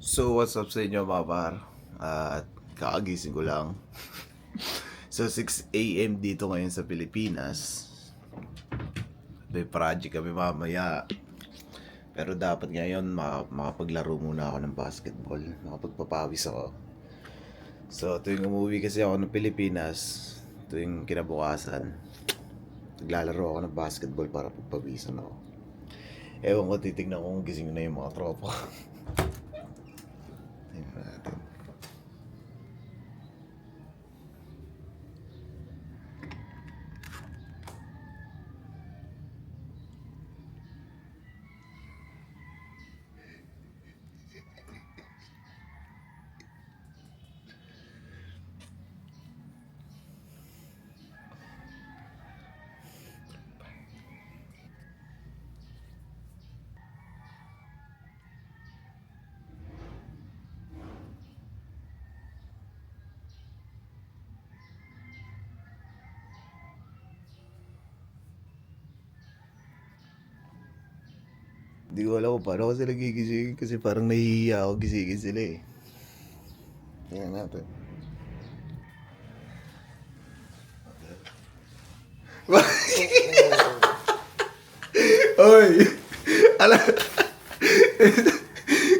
So what's up sa inyo mga par? At kakagising ko lang. So 6 AM dito ngayon sa Pilipinas. May project kami mamaya. Pero dapat ngayon makapaglaro muna ako ng basketball. Makapagpapawis ako. So tuwing umuwi kasi ako ng Pilipinas, tuwing kinabukasan, naglalaro ako ng basketball para pagpawisan ako. Ewan ko, titignan ko kung gising na yung mga tropa. Tingnan natin. Hindi ko alam kung paano ako sila gigisingin kasi parang nahihiya ako gisingin sila eh. Tingnan natin. Oy!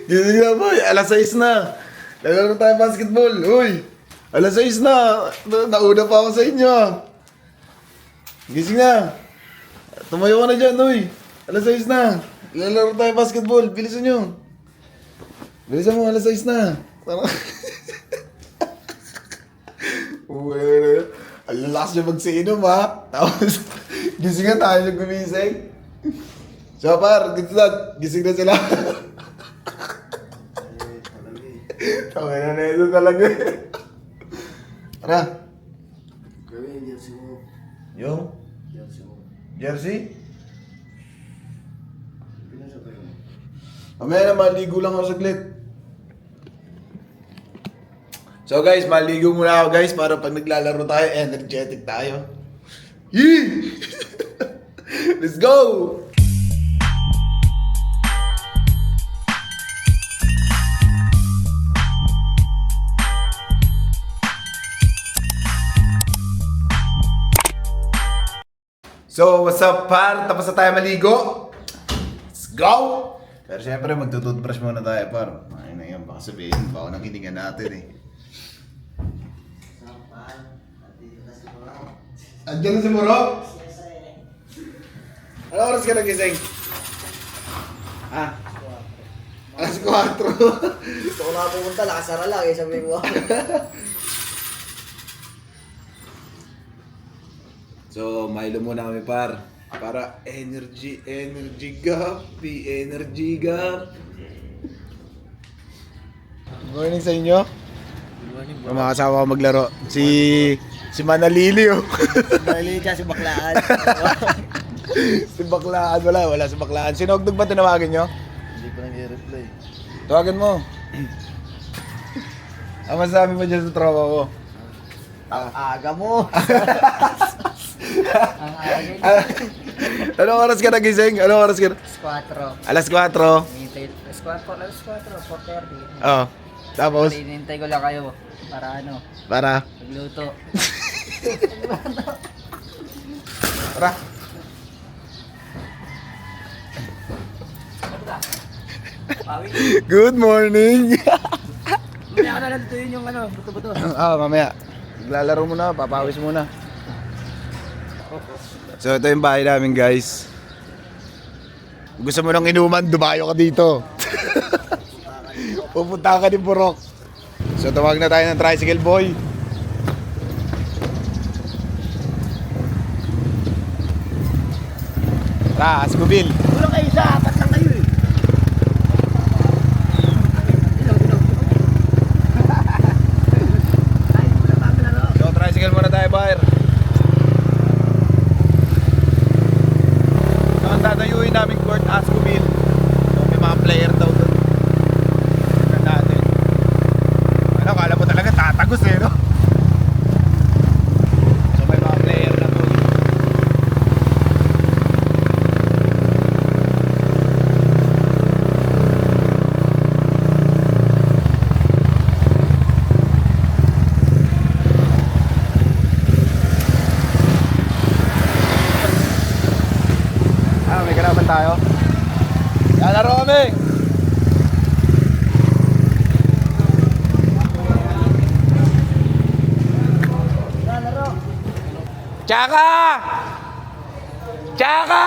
Gising na boy! Alas 6 na! Naglalaro tayo basketball! Uy! Alas 6 na! Nauna pa ako sa inyo! Gising na! Tumayo ka na dyan, uy! Alas 6 na! Naglalaro tayo basketball! Bilisan nyo! Bilisan mo, alas 6 na! Parang... Ang lalakas nyo magsiinom ha! Tapos, gising na tayo yung gumising! So par, gising na sila! Tawag na ito talaga. Tara. Gawin yung jersey mo. Yung? Jersey mo. Jersey? Pinasabay mo. Mamaya na, maligo lang ako saglit. So guys, maligo muna ako guys para pag naglalaro tayo, energetic tayo. Yee! Let's go! So, what's up par? Tapos na tayo maligo? Let's go! Pero syempre, magtututbrush muna tayo par. Ay na yan, baka sabihin, baka nang hininga natin eh. Sampal. At dito na si Moro. Andiyan na si Moro? Ano oras ka nagising? Ah? Alas 4. Gusto ko na pumunta, nakasara lang eh, sabi mo. So, Milo muna kami par. Para energy gap, energy gap. Good morning sa inyo. Good morning, Ang mga kasama ko maglaro. Si Manalili oh. Mali ka si Baklaan. Si Baklaan, wala si Baklaan. Sinogdog ba tinawagan nyo? Hindi ko nang i-reply. Tawagan mo. Ang masabi mo dyan sa tropa ko? Ang aga mo. Ang aga. Anong oras ka nagising? Anong oras ka? Alas 4. Alas 4. Hintay. Alas 4, 4:30. Oh. Tapos? Hinintay ko lang kayo. Para ano? Para? Magluto. Tara. Good morning. Mamaya ka na lantuin yung ano, buto-buto. Mamaya. Naglalaro muna, papawis muna. So ito yung bahay namin guys. Kung gusto mo ng inuman, dumayo ka dito. Pupunta ka ni Burok. So tawag na tayo ng tricycle boy. Tara, Askubil. Kulang kayo isa, apat lang kayo eh. So tricycle muna tayo, Bayer. So ang tatayuin namin court, Askubil. So may mga player daw doon. Tignan natin. Ano, kala mo talaga tatagos eh, no? So may mga player na doon. Tsaka! Tsaka!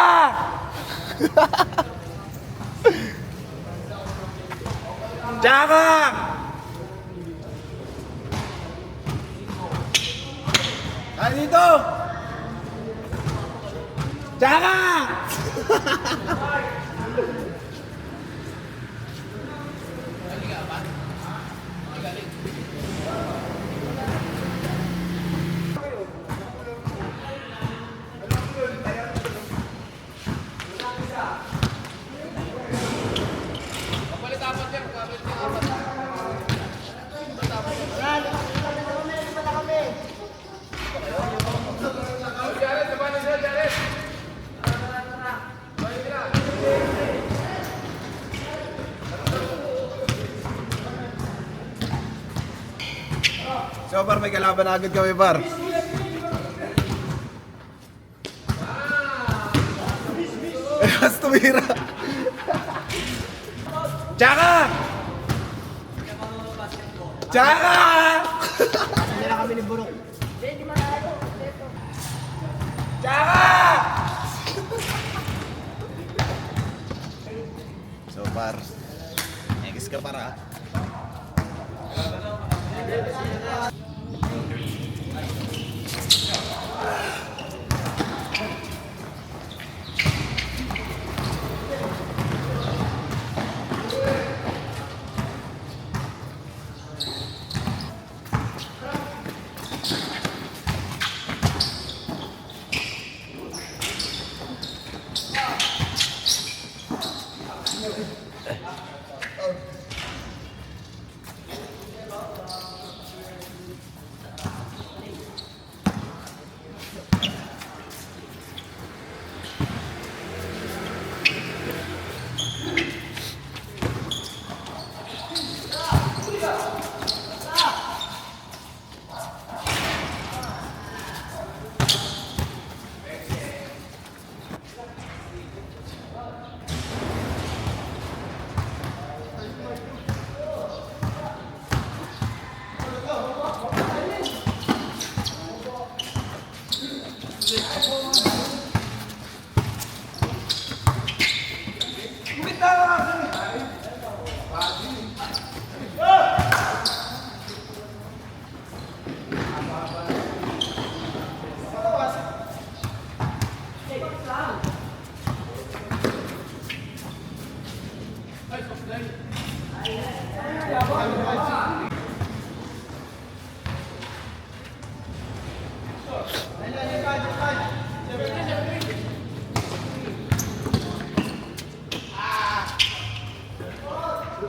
Tsaka! Kaya dito! Tsaka! So, par, may kalaban agad kami, par. Mas tumira. Tsaka! Tsaka! Hindi na kami ni Burok. Tsaka! So, par, egis ka, para.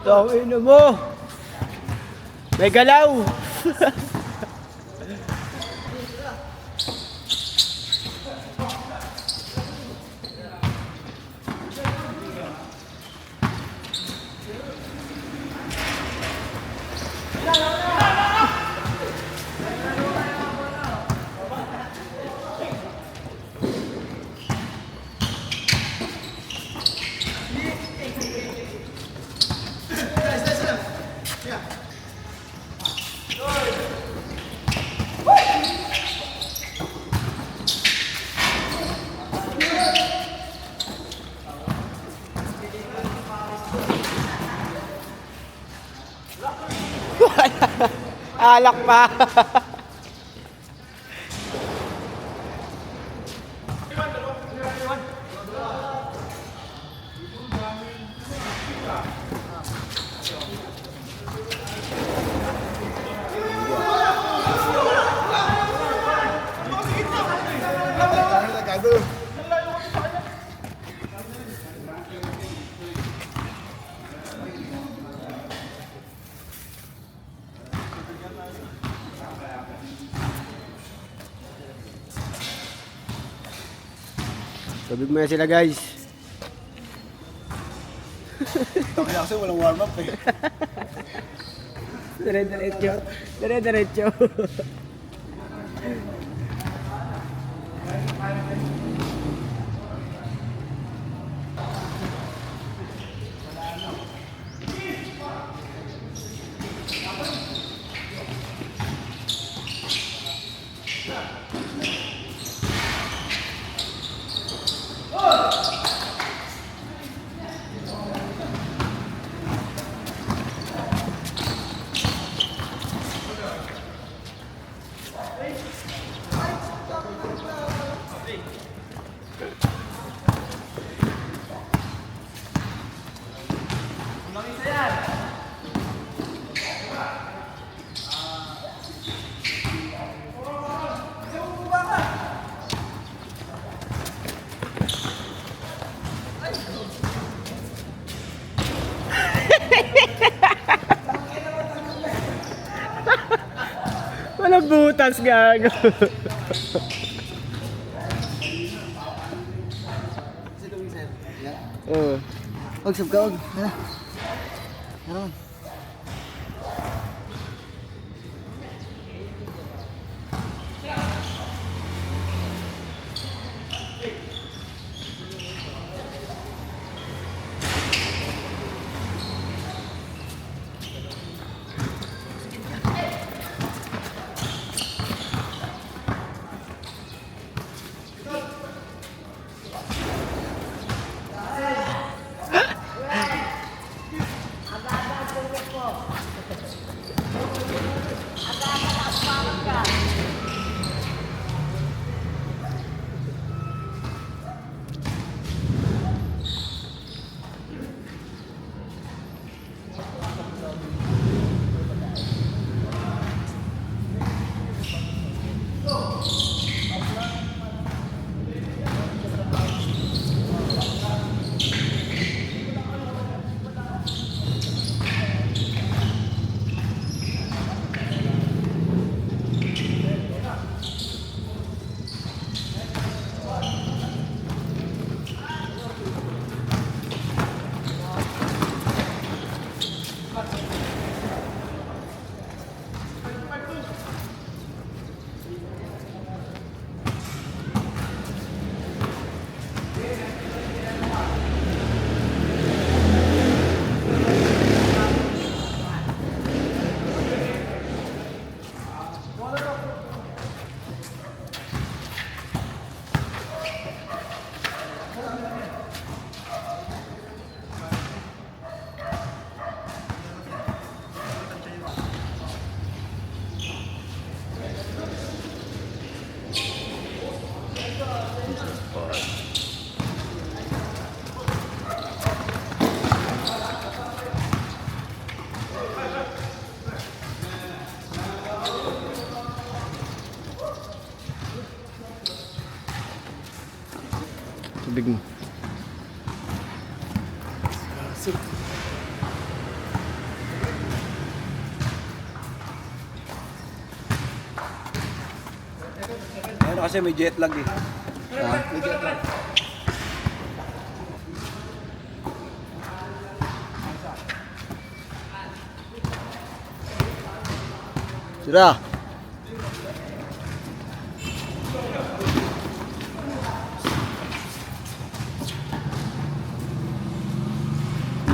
Tawin mo! May galaw! Alak pa! Sabig mo yan sila guys. Kaya kasi walang warm up eh. Dire-diretso. Dire-diretso. butas gago. Oh. Huwag, sab ka, huwag. Hala. Naroon. Tubig mo. Ano kasi may jet lag eh. May jet lag. Sira.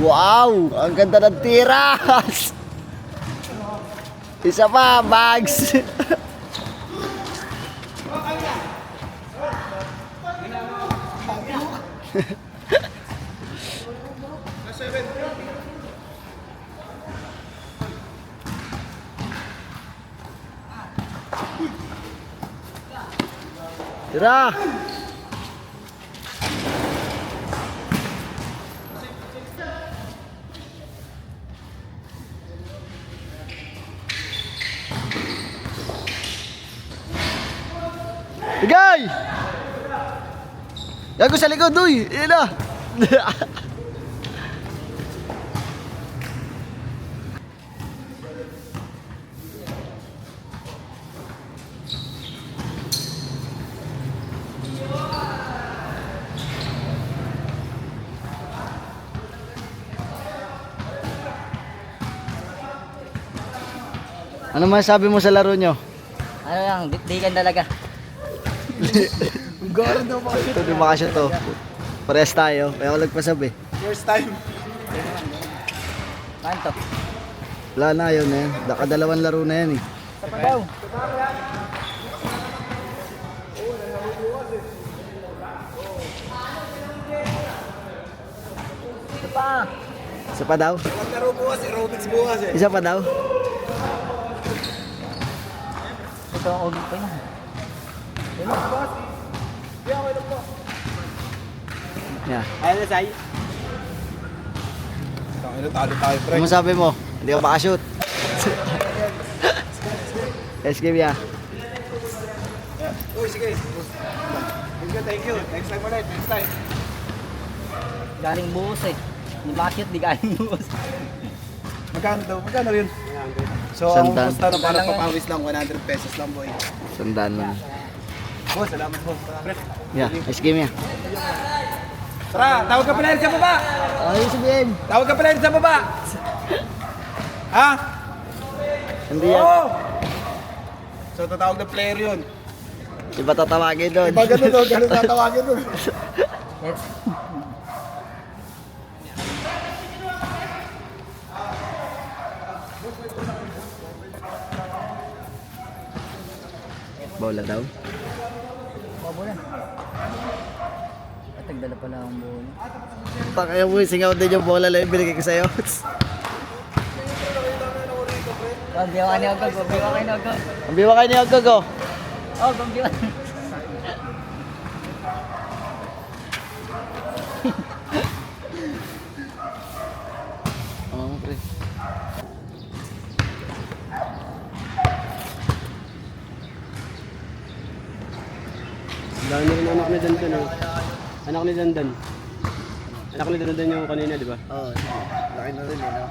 Wow! Ang ganda ng tiras! Isa pa, bags! Tira! Bigay! Yago sa likod, uy! Iyan na! Ano masasabi mo sa laro nyo? Ano lang, dikan talaga. Ito, di makasya to. Parehas tayo, kaya ako nagpasabi. First time. Saan to? Wala na yun eh. Nakadalawang laro na yan eh. Sa Padaw. Ito pa. Isa pa daw? Maglaro bukas, aerobics bukas eh. Isa pa daw? Ito ang ulit pa yun. Yeah. Ayun na, Sai. Tangina, talo tayo, pre. Ano sabi mo? Hindi ka makashoot. Let's give ya. Uy, sige. Thank you. Next time ulit, next time. Galing buhos eh. Di bakit di galing buhos. Magkano daw? Magkano yun? So, ang Sandaan. pusta na parang papawis lang, 100 pesos lang, boy. Sandaan lang. Boss, salamat boss. Yeah, ice cream ya. Tara, tawag ka pala rin sa baba. Ay, sabihin. Tawag ka pala rin sa baba. Ha? Hindi yan. Oo. So, tatawag na player yun. Iba tatawagin doon. Iba ganun doon, ganun tatawagin doon. Bola daw. Babola. At nagdala pala ang bola. Pakaya mo, singaw din yung bola lang yung binigay ko sa'yo. Bambiwa ka ni Agag. Bambiwa ka ni Agag. Ang biwa kayo ni Agag, oh. Oh, bambiwa. Oo, pre. Dami rin anak ni Dandan eh. Anak ni Dandan. Anak ni Dandan yung kanina, di ba? Oo, laki na rin, no?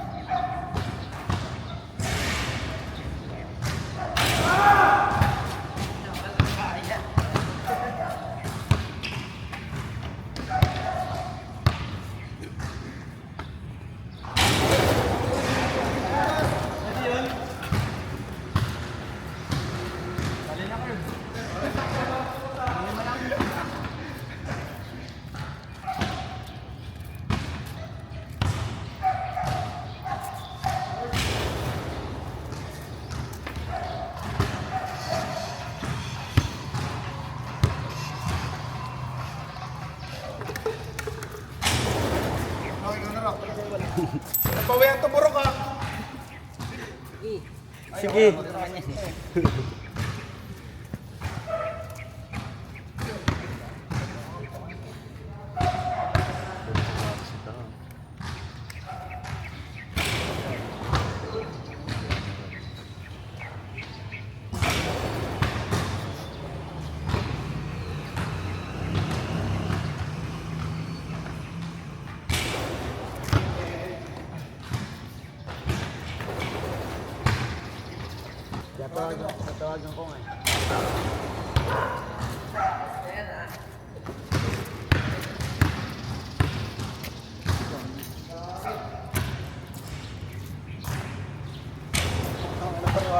Pawihan tumuro ka. Sige. Tatawagan ko nga.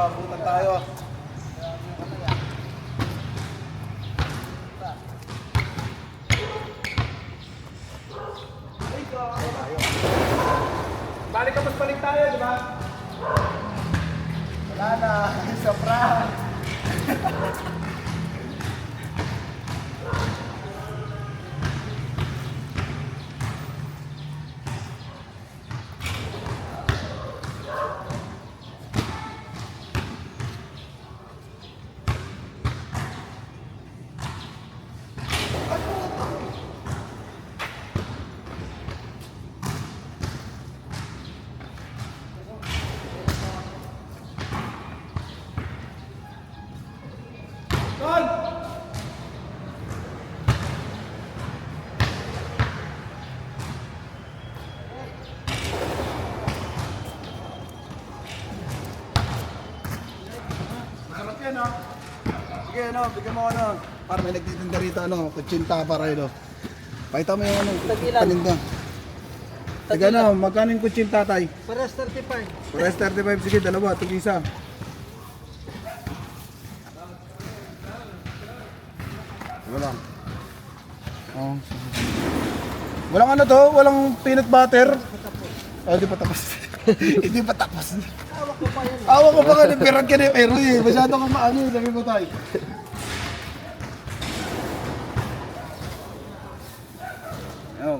Punta tayo. Balik ka, mas balik tayo, di ba? Wala na, sobra. Masarap yan, ha? Sige, ano, bigyan mo ano. Para may nagtitinda rito, ano, kutsinta para yun, pakita mo yung ano, paninda. Sige, ano, magkano yung kutsinta, tay? Paras 35. Pares 35, sige, dalawa, tig-isa. Wala. Oh, sige. Walang ano to, walang peanut butter. Oh, di pa tapos. Hindi pa tapos. Awak ko pa nga, nagpirag ka na yung ero eh. Masyado kang maano eh, sabi mo tayo. Oh,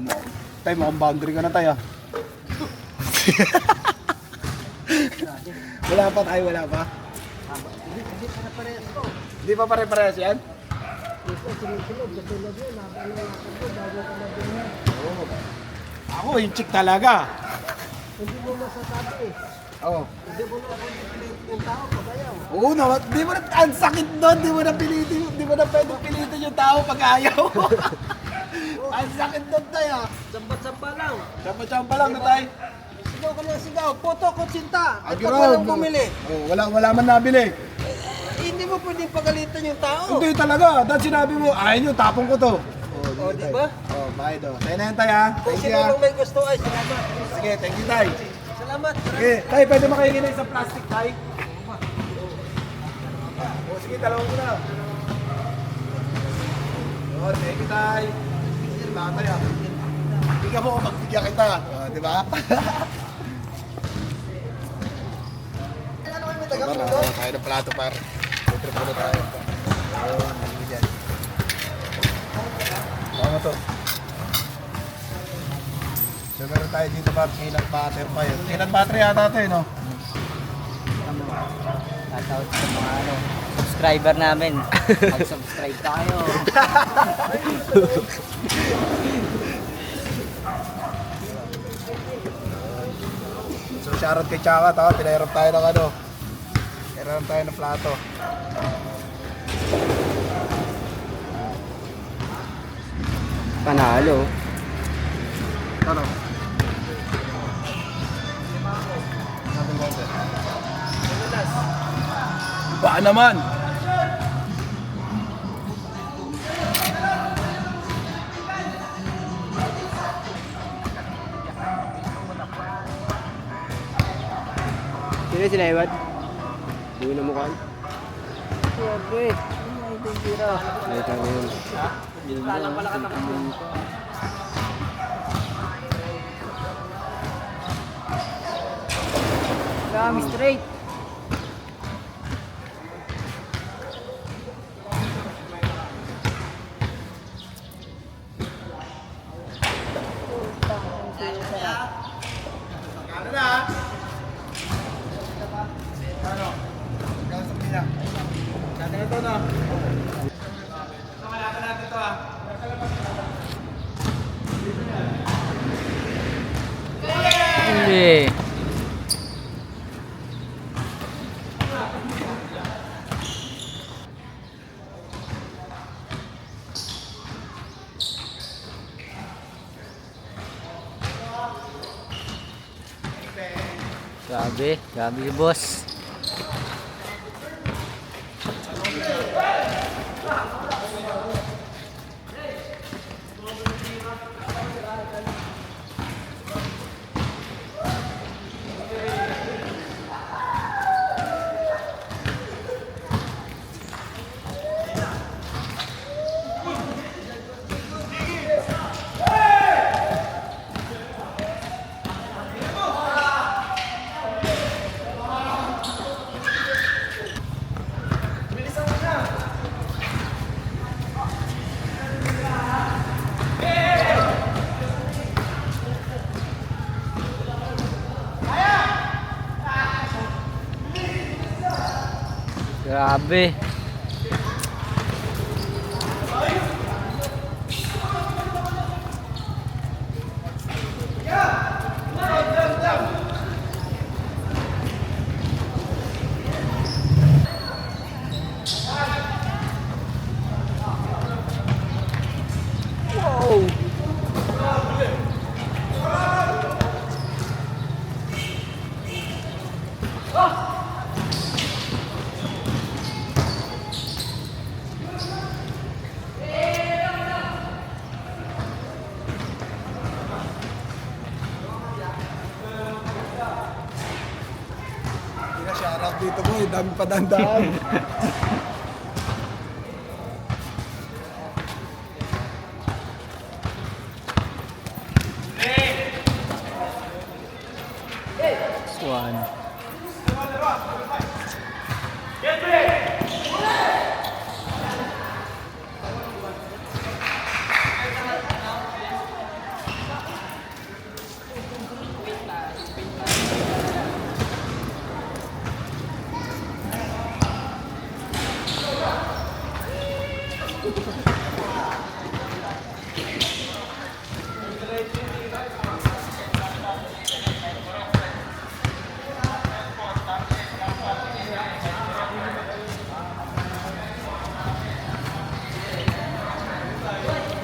tayo, mukhang boundary ka na tayo. Wala pa tayo, wala pa. Hindi pa pare-parehas yan? Oo. Ako, yung chick talaga. Hindi mo masasabi eh. Oo. Hindi mo na ako yung tao pag ayaw. Oo naman, di mo na, ang sakit doon, di mo na pilitin, di mo na pwedeng pilitin yung tao pag ayaw. Ang sakit doon tayo. Sambat-samba lang. Champa-champa lang na tayo. sigaw ka ng sigaw. Puto ko sinta. At pag Agrab. walang bumili, Oh, wala man nabili. hindi mo pwedeng pagalitan yung tao. Hindi talaga. Dahil sinabi mo, ayaw nyo, tapong ko to. O, di ba? Oh, bayad o. Tayo na yan, tay, ha? Kung Thank you, sino ha? lang may gusto ay salamat. Sige, thank you, tay. Salamat. Sige, tay, pwede makahingi na isang plastic, tay? Oh, sige, talawang ko na. Oh, thank you, tay. Sige, lang, tay, ha? Bigyan mo, magbigyan kita. Oh, di ba? Tayo ng plato, par. Trip muna tayo. Oh, nalibigyan. Tama to. So meron tayo dito ba, peanut butter pa yun. Peanut butter yata ito eh, no? Shoutout sa mga subscriber namin. Mag-subscribe tayo. So shoutout kay Chaka, pinahirap tayo ng ano. Pinahirap tayo ng plato. Panalo. Ano? Baka naman! Sino yung sinayawad? Hindi mo namukhaan. Siyempre. Ay, tira. Ay, tama yun. Kami straight. Ano na? Ano? Gano'n sa pinya? Gano'n ito na. Malatan natin ito ah. Hindi. Grabe si boss. Grabe. Shoutout dito boy, dami pa dandaan. One.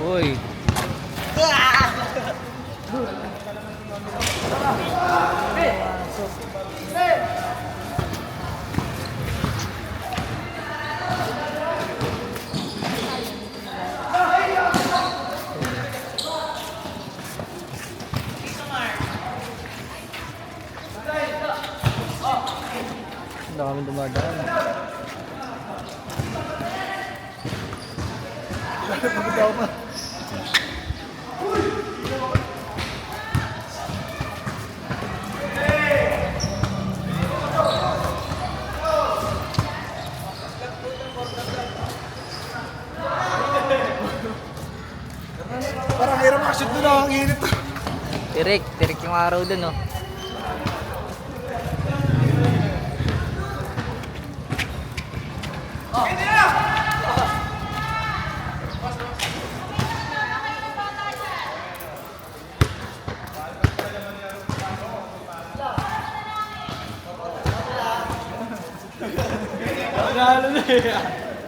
Uy. na kami dumadaan. Parang hirap makashoot doon ang init. Tirik yung araw dun, oh.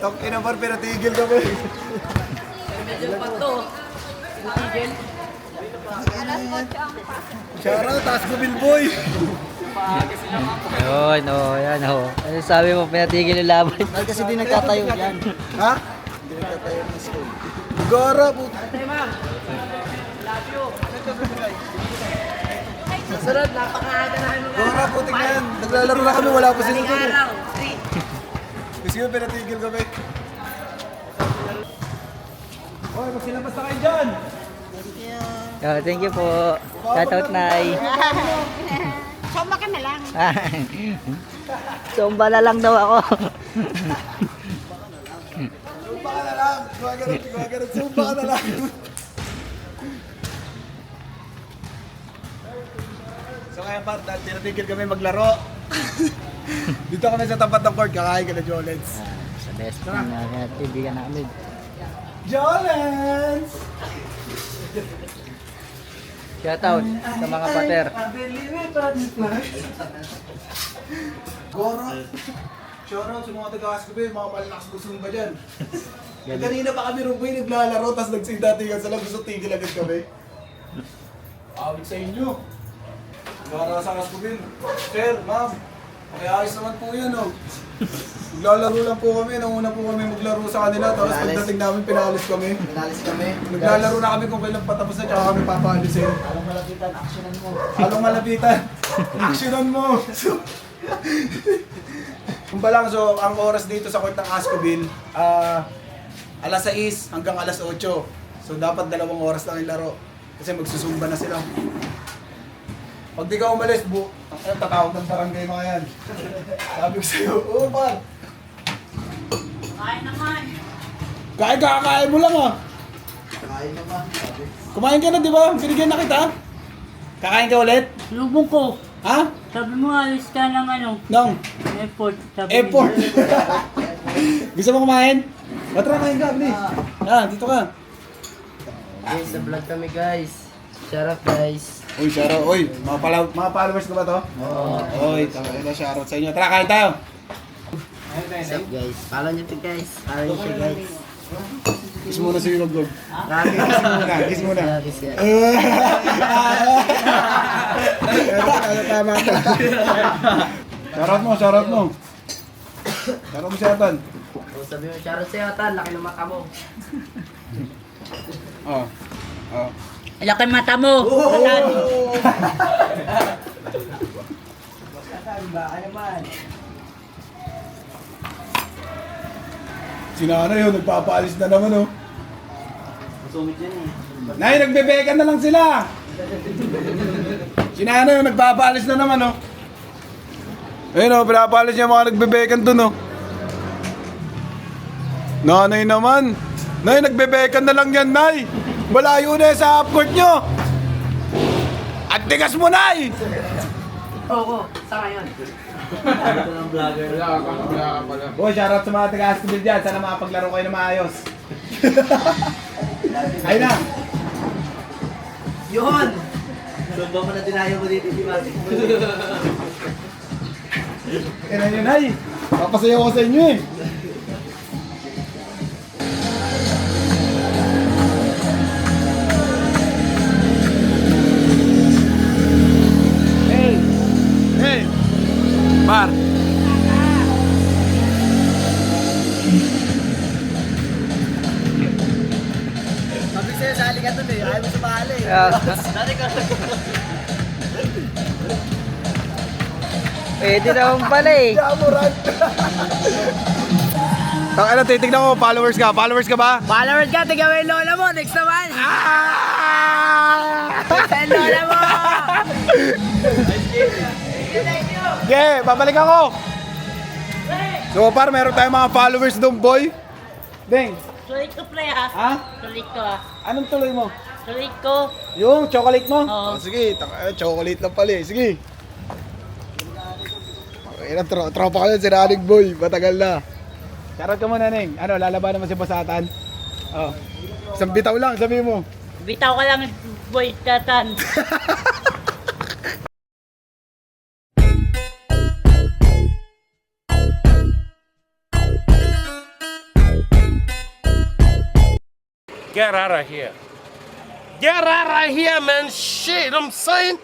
Tok ina par, pinatigil kami. Shoutout, taas ko Bilboy. Ayun, oh, yan, oh. Ano sabi mo, pinatigil yung laban? Dahil kasi di nagtatayo yan. Ha? Di nagtatayo ng school. Gara po. Sunod, napakaaga na ano. Gara po, tingnan. Naglalaro na kami, wala pa sila doon. Kasi yun, pinatigil kami. Hoy, magsilabas na kayo dyan. Oh, thank you po. Shoutout, Nay. Soma ka na lang. Sumba na lang daw ako. Sumba ka na lang. Gumagano'n, sumba ka na lang. So ngayon pa, dahil tinatigil kami maglaro. Dito kami sa tapat ng court, kakain ka na Jolens. Sa best friend na kaibigan namin. Jolens! Shoutout sa mga pater. Goro! Shoutout sa mga taga-Ascobe, mga malalakas gusto ba dyan? Kanina pa kami rumboy naglalaro, tapos nagsindatingan sa lang, gusto tigil agad kami. Awit sa inyo. Naglalaro sa Ascobe. Sir, ma'am, makiayos naman po yan, oh. Naglalaro lang po kami, nanguna po kami maglaro sa kanila, tapos pagdating namin pinalis kami. Pinalis kami. Naglalaro na kami kung kailan patapos na, tsaka kami papalisin. Alam malapitan, actionan mo. Halong malapitan. Actionan mo. So, kung lang, so ang oras dito sa court ng Ascobil, alas 6 hanggang alas 8. So dapat 2 oras lang yung laro. Kasi magsusumba na sila. Pag di ka umalis, tatawag ng barangay mga yan. Sabi ko sa'yo, oo par. Kain naman. Kakain mo lang ah. Kain naman. Sabi. Kumain ka na di ba? Binigyan na kita. Kakain ka ulit? Lubong ko. Ha? Sabi mo, ayos ka ng ano, Nong? airport. Sabi Airport. Gusto mo kumain? Tara, kain ka, please. Dito ka. Guys, sa vlog kami, guys. Shoutout, guys. Uy, shoutout. Uy, mga followers ko ba to? Oo. Uy, shoutout sa inyo. Tara, kain tayo. What's up, guys? Follow nyo to, guys. Follow nyo to, guys. Kiss muna si Vlog. Kiss muna. Kiss ya. Tama ka. Shoutout mo. Shoutout mo si Atan. Sabi mo, shoutout sa'yo, Tan. Laki ng mata mo. Oh. Laki mata mo. Ayan. Si Nanay yun, nagpapaalis na naman oh. Nay, nagbebekan na lang sila. Si Nanay yun, nagpapaalis na naman oh. Ayun oh, pinapaalis niya mga nagbebekan dun oh. Nanay naman. Nay, nagbebekan na lang yan, Nay. Malayo na yan sa half-court nyo. At tigas mo, Nay. Oo, sa ngayon. Boy, shoutout sa mga taga-Ascobil dyan. Sana makapaglaro kayo na maayos. Ayun na. Yun! Sundo mo na dinayo mo dito, di ba? Kailan yun, Nay. Papasayaw ko sa inyo eh. Hey! Par! Sabi sa'yo, sali ka dun eh. Ayaw mo sumali. Sali ka. Pwede naman pala eh. Jamorant. Ano, titignan ko, followers ka. Followers ka ba? Followers ka, tiga mo yung lola mo. Next naman. Sa lola mo. Yeah, babalik ako. So par, meron tayong mga followers doon, boy. Deng, Sulit ko, pre, ha? ha? Sulit ko, ha? Anong tuloy mo? Sulit ko. Yung chocolate mo? Oo. Oh, sige, chocolate lang pala eh. Sige. Okay na, tropa ka yun, si Ranig Boy. Matagal na. Charot ka muna, Neng. Ano, lalaban naman si Basatan? Oh. Isang bitaw lang, sabihin mo. Bitaw ka lang, boy, tatan. Get out of here. Get out of here, man. Shit, I'm saying.